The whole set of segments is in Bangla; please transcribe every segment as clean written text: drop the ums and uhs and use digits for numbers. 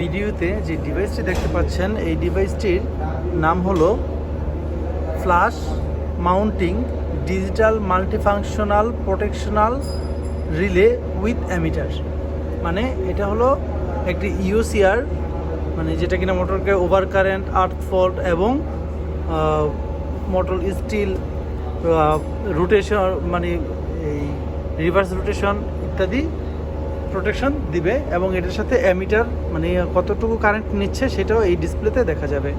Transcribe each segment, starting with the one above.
ভিডিওতে যে ডিভাইসটি দেখতে পাচ্ছেন এই ডিভাইসটির নাম হলো flash mounting digital multifunctional protectional relay with ammeter. মানে এটা হলো একটি ইউসিআর, মানে যেটা কিনা মোটরকে ওভার কারেন্ট, আর্থ ফল্ট এবং মোটর স্টিল রোটেশন, মানে এই রিভার্স রোটেশন ইত্যাদি প্রোটেকশন দিবে। এবং এটার সাথে অ্যামিটার, মানে কতটুকু কারেন্ট নিচ্ছে সেটাও এই ডিসপ্লেতে দেখা যাবে।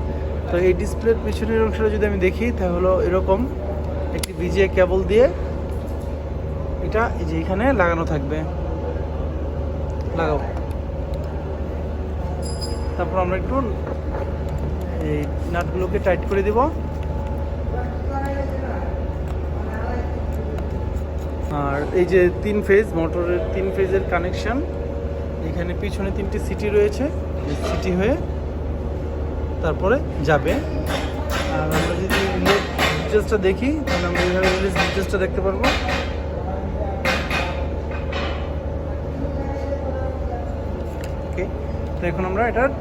তো এই ডিসপ্লের পিছনের অংশটা যদি আমি দেখি তাহলে এরকম একটি বিজিএ কেবল দিয়ে এটা এই যে এখানে লাগানো থাকবে। লাগাও। তারপর আমরা একটু এই নাটগুলোকে টাইট করে দিব। আর এই যে 3 ফেজ মোটরের 3 ফেজের কানেকশন, এখানে পিছনে 3টি সিটি রয়েছে, সিটি হয়ে তারপরে যাবে। আর আমরা যদি রিলের ডিটেলসটা দেখি তাহলে আমরা এইভাবে রিলের ডিটেলসটা দেখতে পারবো। ওকে, তো এখন আমরা এটার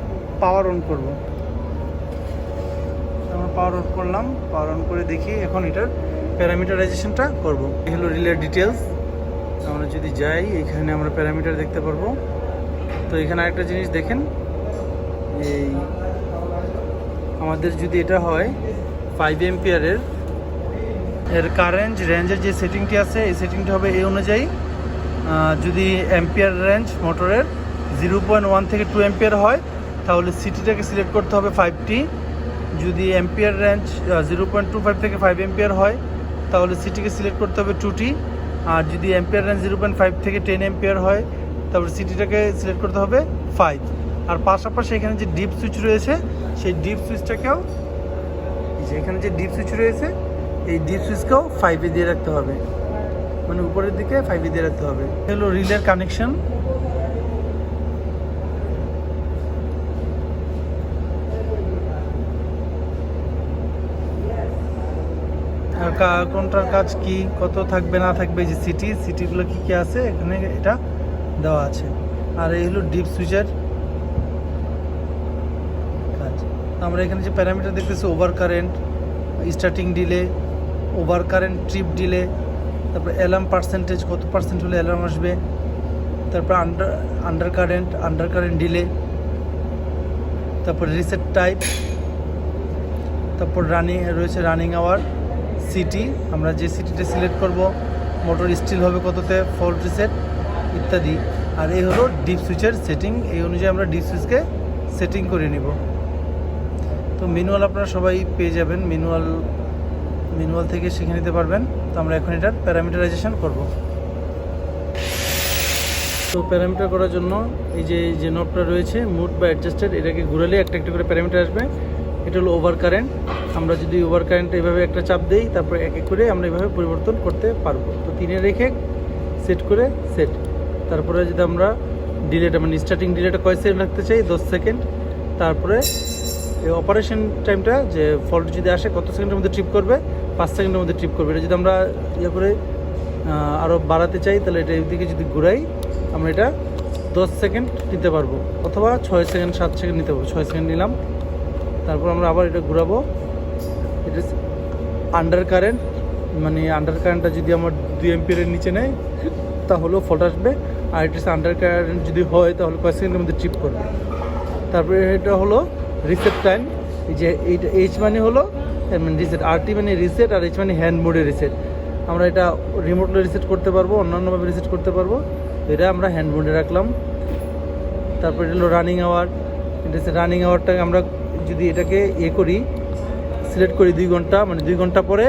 পাওয়ার অন করব। আমরা পাওয়ার অন করলাম, পাওয়ার অন করে দেখি এখন এটার প্যারামিটারাইজেশনটা করব। এই হলো রিলের ডিটেলস। আমরা যদি যাই এখানে আমরা প্যারামিটার দেখতে পারবো। তো এখানে আরেকটা জিনিস দেখেন, এই আমাদের যদি এটা হয় 5 এম্পিয়ারের এর কারেন্ট রেঞ্জের যে সেটিংটি আছে এই সেটিংটি হবে এই অনুযায়ী। যদি এম্পিয়ার রেঞ্জ মোটরের 0.1 থেকে 2 এম্পিয়ার হয় তাহলে সিটিটাকে সিলেক্ট করতে হবে 5টি। যদি এম্পিয়ার রেঞ্জ 0.25 থেকে 5 এম্পিয়ার হয় তাহলে সিটিকে সিলেক্ট করতে হবে 2টি। আর যদি এম্পিয়ার রেঞ্জ 0.5 থেকে 10 এম্পিয়ার হয় তারপরে সিটিটাকে সিলেক্ট করতে হবে 5। আর পাশাপাশি এখানে যে ডিপ সুইচ রয়েছে সেই ডিপ সুইচটাকেও, যে এখানে যে ডিপ সুইচ রয়েছে এই ডিপ সুইচকেও 5-এ দিয়ে রাখতে হবে, মানে উপরের দিকে 5-এ দিয়ে রাখতে হবে। হলো রিলের কানেকশন। কোনটার কাজ কি, কত থাকবে না থাকবে, যে সিটিগুলো কি কি আছে এখানে এটা দেওয়া আছে। আর এই হলো ডিপ সুইচের কাজ। আমরা এখানে যে প্যারামিটার দেখতেছি over current, starting delay, over current trip delay, তারপর অ্যালার্ম পার্সেন্টেজ, কত পার্সেন্ট হলে অ্যালার্ম আসবে, তারপর আন্ডার কারেন্ট ডিলে, তারপর রিসেট টাইপ, তারপর রানিং আওয়ার, সিটি, আমরা যে সিটিটা সিলেক্ট করব, মোটর স্টিল হবে কততে, ফল্ট রিসেট ইত্যাদি। আর এই হলো ডিপ সুইচের সেটিং। এই অনুযায়ী আমরা ডিপ সুইচকে সেটিং করে নিব। তো ম্যানুয়াল আপনারা সবাই পেয়ে যাবেন, ম্যানুয়াল থেকে শিখে নিতে পারবেন। তো আমরা এখন এটার প্যারামিটারাইজেশন করব। তো প্যারামিটার করার জন্য এই যে নবটা রয়েছে মুড বা অ্যাডজাস্টেড, এটাকে ঘুরালে একটা একটা করে প্যারামিটার আসবে। এটা হলো ওভার কারেন্ট। আমরা যদি ওভার কারেন্ট এইভাবে একটা চাপ দেই তারপরে এক এক করে আমরা এইভাবে পরিবর্তন করতে পারবো। তো 3-এ রেখে সেট করে সেট। তারপরে যদি আমরা ডিলেটা, মানে স্টার্টিং ডিলেটা কয় সেকেন্ড রাখতে চাই, 10 সেকেন্ড। তারপরে এই অপারেশন টাইমটা, যে ফল্ট যদি আসে কত সেকেন্ডের মধ্যে ট্রিপ করবে, 5 সেকেন্ডের মধ্যে ট্রিপ করবে। এটা যদি আমরা করে আরও বাড়াতে চাই তাহলে এটা এইদিকে যদি ঘুরাই আমরা এটা 10 সেকেন্ড নিতে পারবো, অথবা 6 সেকেন্ড 7 সেকেন্ড নিতে পারবো। 6 সেকেন্ড নিলাম, তারপর আমরা আবার এটা ঘুরাবো। এটা আন্ডার কারেন্ট, মানে আন্ডার কারেন্টটা যদি আমার 2 এম্পিয়ারের নিচে নেয় তাহলেও ফল্ট আসবে। আর এটা আন্ডার কারেন্ট যদি হয় তাহলে কয় সেকেন্ডের মধ্যে ট্রিপ করবে। তারপরে এটা হলো রিসেট টাইম। এই যে এইটা এইচ মানে হলো মানে রিসেট, আরটি মানে রিসেট, আর এইচ মানে হ্যান্ড মোডে রিসেট। আমরা এটা রিমোটলি রিসেট করতে পারবো, অন্যান্যভাবে রিসেট করতে পারবো। এটা আমরা হ্যান্ড মোডে রাখলাম। তারপর এটা হলো রানিং আওয়ার। এটা হচ্ছে রানিং আওয়ারটাকে আমরা যদি এটাকে করি, সিলেক্ট করি 2 ঘন্টা, মানে 2 ঘন্টা পরে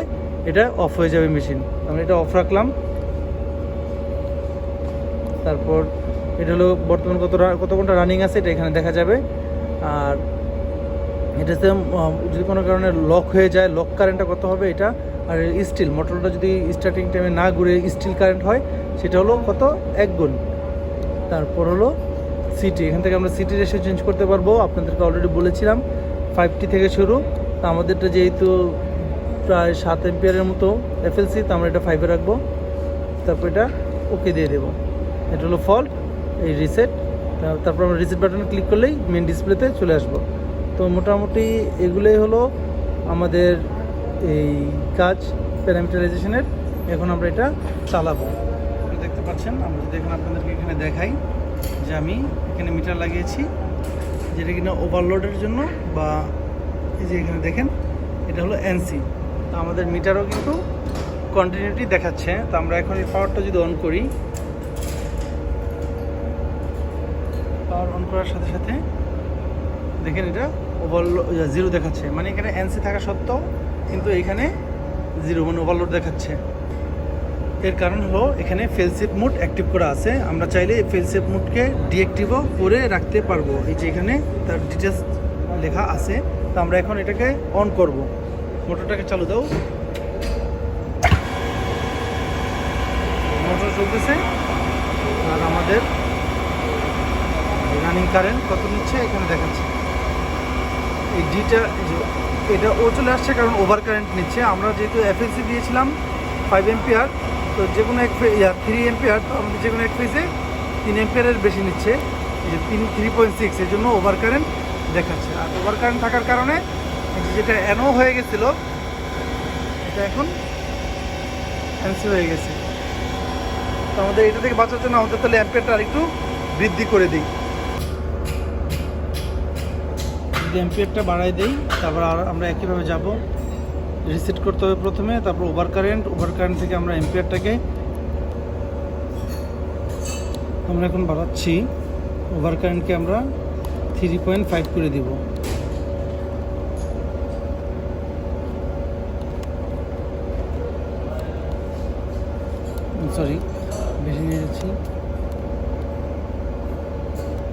এটা অফ হয়ে যাবে মেশিন। আমরা এটা অফ রাখলাম। তারপর এটা হলো বর্তমান কত ঘন্টা রানিং আছে এটা এখানে দেখা যাবে। আর এটাতে যদি কোনো কারণে লক হয়ে যায়, লক কারেন্টটা কত হবে এটা। আর স্টিল মোটরটা যদি স্টার্টিং টাইমে না ঘুরে স্টিল কারেন্ট হয় সেটা হলো কত, 1 গুণ। তারপর হলো সিটি, এখান থেকে আমরা সিটি রেশিও চেঞ্জ করতে পারবো। আপনাদেরকে অলরেডি বলেছিলাম 5টি থেকে শুরু। তো আমাদেরটা যেহেতু প্রায় 7 এম্পিয়ারের মতো এফএলসি, তো আমরা এটা 5-এ রাখবো। তারপর এটা ওকে দিয়ে দেবো। এটা হলো ফল্ট, এই রিসেট তারপর আমরা রিসেট বাটনে ক্লিক করলেই মেন ডিসপ্লেতে চলে আসবো। তো মোটামুটি এগুলোই হলো আমাদের এই কাজ প্যারামিটারাইজেশনের। এখন আমরা এটা চালাবো। দেখতে পাচ্ছেন, আমরা যদি এখন আপনাদেরকে এখানে দেখাই যে আমি এখানে মিটার লাগিয়েছি, যেটা কিনা ওভারলোডের জন্য, বা এই যে এখানে দেখেন এটা হলো এনসি। তো আমাদের মিটারও কিন্তু কন্টিনিউটি দেখাচ্ছে। তো আমরা এখন এই পাওয়ারটা যদি অন করি, পাওয়ার অন করার সাথে সাথে দেখেন এটা ওভারলোড জিরো দেখাচ্ছে, মানে এখানে এনসি থাকা সত্ত্বেও কিন্তু এখানে জিরো মানে ওভারলোড দেখাচ্ছে। এর কারণ হলো এখানে ফেলসেফ মোড অ্যাক্টিভ করা আছে। আমরা চাইলে ফেলসেফ মোডকে ডিঅ্যাক্টিভও করে রাখতে পারবো। এই যে এখানে তার ডিটেলস লেখা আছে। তো আমরা এখন এটাকে অন করব। মোটরটাকে চালু দাও। মোটর চলতেছে আর আমাদের রানিং কারেন্ট কত নিচ্ছে এখানে দেখাচ্ছে। এই ডিটা এটা ও চলে আসছে কারণ ওভার কারেন্ট নিচ্ছে। আমরা যেহেতু এফএলসি দিয়েছিলাম 5 এম্পিয়ার, তো যে কোনো এক 3 এম্পিয়ার, তো আমাদের যে কোনো এক ফেজে 3 এম্পিয়ারের বেশি নিচ্ছে। এই যে 3.6, এর জন্য ওভার কারেন্ট দেখাচ্ছে। আর ওভার কারেন্ট থাকার কারণে যেটা এনও হয়ে গেছিলো এটা এখন এনসি হয়ে গেছে। তো আমাদের এটা থেকে বাঁচার জন্য আমাদের তাহলে অ্যাম্পিয়ারটা আরেকটু বৃদ্ধি করে দিই। যদি অ্যাম্পিয়ারটা বাড়াই দিই, তারপর আর আমরা একইভাবে যাব, রিসেট করতে হবে প্রথমে, তারপর ওভার কারেন্ট থেকে আমরা অ্যাম্পিয়ারটাকে আমরা এখন বাড়াচ্ছি। ওভার কারেন্টকে আমরা 3.5 করে দিব। সরি, বেশি নিয়ে যাচ্ছি।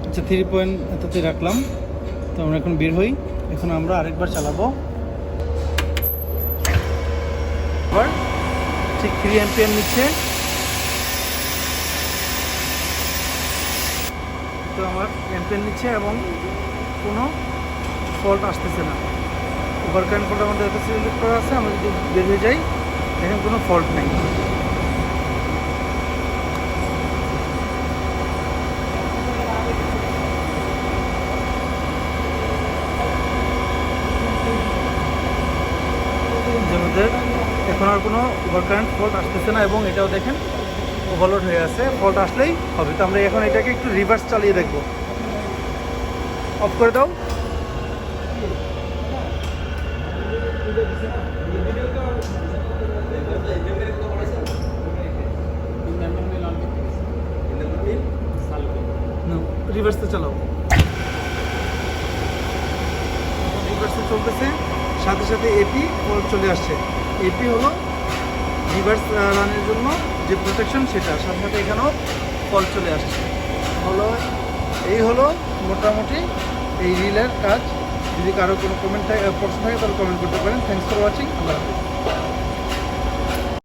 আচ্ছা, 3 এততে রাখলাম। তো আমরা এখন বের হই। এখন আমরা আরেকবার চালাবো। আবার ঠিক 3 এম্পিয়ার নিচ্ছে। তো আমার এম্পিয়ার নিচ্ছে এবং কোনো ফল্ট আসতেছে না। ওভার কারেন্ট ফল্ট আমাদের এত সিলেক্ট করা আছে। আমরা যদি বের হয়ে যাই, দেখেন কোনো ফল্ট নেই। আমাদের এখন আর কোনো ওভার কারেন্ট ফল্ট আসতেছে না এবং এটাও দেখেন ওভারলোড হয়ে আছে। ফল্ট আসলেই হবে। তো আমরা এখন এটাকে একটু রিভার্স চালিয়ে দেখব। অফ করে দাও। রিভার্সে চালাও। রিভার্সে চলতেছে, সাথে সাথে এপি ফল্ট চলে আসছে। এপি হলো রিভার্স রানের জন্য যে প্রোটেকশন, সেটা সাথে সাথে এখানেও ফল্ট চলে আসছে। এই হলো মোটামুটি এই রিলের কাজ। যদি কারো কোনো কমেন্ট থাকে, প্রশ্ন থাকে, তাহলে কমেন্ট করতে পারেন। Thanks for watching. আল্লাহ হাফেজ।